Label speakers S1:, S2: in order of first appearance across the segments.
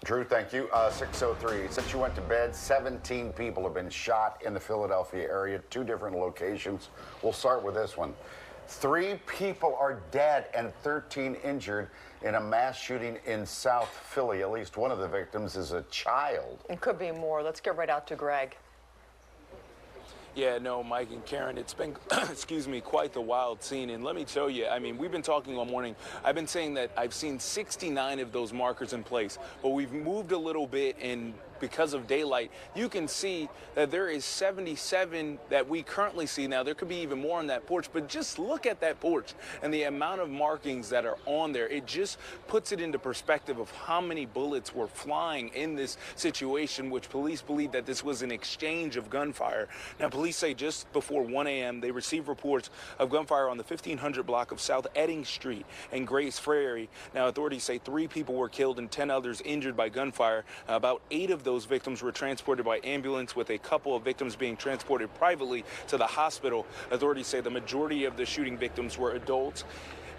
S1: Drew, thank you. 6:03. Since you went to bed, 17 people have been shot in the Philadelphia area, 2 different locations. We'll start with this one. 3 people are dead and 13 injured in a mass shooting in South Philly. At least one of the victims is a child.
S2: It could be more. Let's get right out to Greg.
S3: Yeah, no, Mike and Karen, it's been, excuse me, quite the wild scene. And let me tell you, I mean, we've been talking all morning. I've been saying that I've seen 69 of those markers in place, but we've moved a little bit, and because of daylight, you can see that there is 77 that we currently see. Now, there could be even more on that porch, but just look at that porch and the amount of markings that are on there. It just puts it into perspective of how many bullets were flying in this situation, which police believe that this was an exchange of gunfire. Now, police say just before 1 a.m., they received reports of gunfire on the 1500 block of South Edding Street and Grace Ferry. Now, authorities say 3 people were killed and 10 others injured by gunfire. About 8 of those victims were transported by ambulance, with a couple of victims being transported privately to the hospital. Authorities say the majority of the shooting victims were adults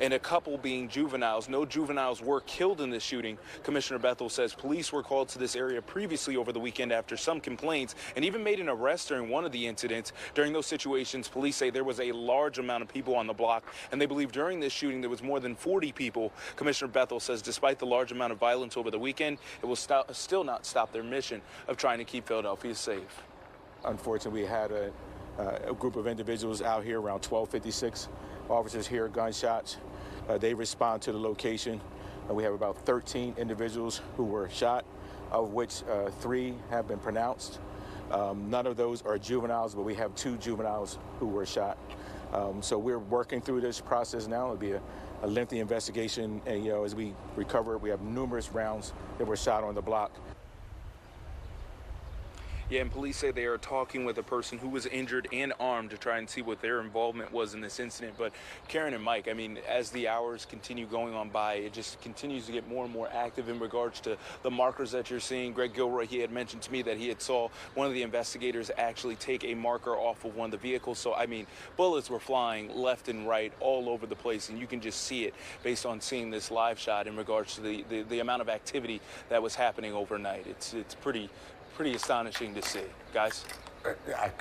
S3: and a couple being juveniles. No juveniles were killed in this shooting. Commissioner Bethel says police were called to this area previously over the weekend after some complaints, and even made an arrest during one of the incidents. During those situations, police say there was a large amount of people on the block, and they believe during this shooting there was more than 40 people. Commissioner Bethel says despite the large amount of violence over the weekend, it will still not stop their mission of trying to keep Philadelphia safe.
S4: Unfortunately, we had a group of individuals out here around 12:56. Officers hear gunshots. They respond to the location. We have about 13 individuals who were shot, of which 3 have been pronounced. None of those are juveniles, but we have 2 juveniles who were shot. So we're working through this process now. It'll be a lengthy investigation, and as we recover it, we have numerous rounds that were shot on the block.
S3: Yeah, and police say they are talking with a person who was injured and armed to try and see what their involvement was in this incident. But Karen and Mike, I mean, as the hours continue going on by, it just continues to get more and more active in regards to the markers that you're seeing. Greg Gilroy, he had mentioned to me that he had saw one of the investigators actually take a marker off of one of the vehicles. So, I mean, bullets were flying left and right all over the place, and you can just see it based on seeing this live shot in regards to the amount of activity that was happening overnight. It's pretty astonishing to see, guys.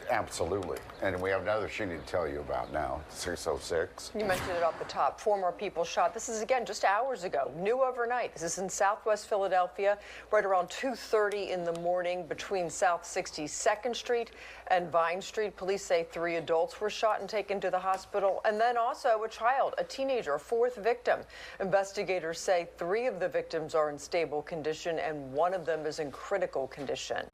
S1: Absolutely. And we have another shooting to tell you about now, 6:06.
S2: You mentioned it off the top. 4 more people shot. This is, again, just hours ago, new overnight. This is in Southwest Philadelphia, right around 2:30 in the morning between South 62nd Street and Vine Street. Police say 3 adults were shot and taken to the hospital, and then also a child, a teenager, a 4th victim. Investigators say 3 of the victims are in stable condition and 1 of them is in critical condition.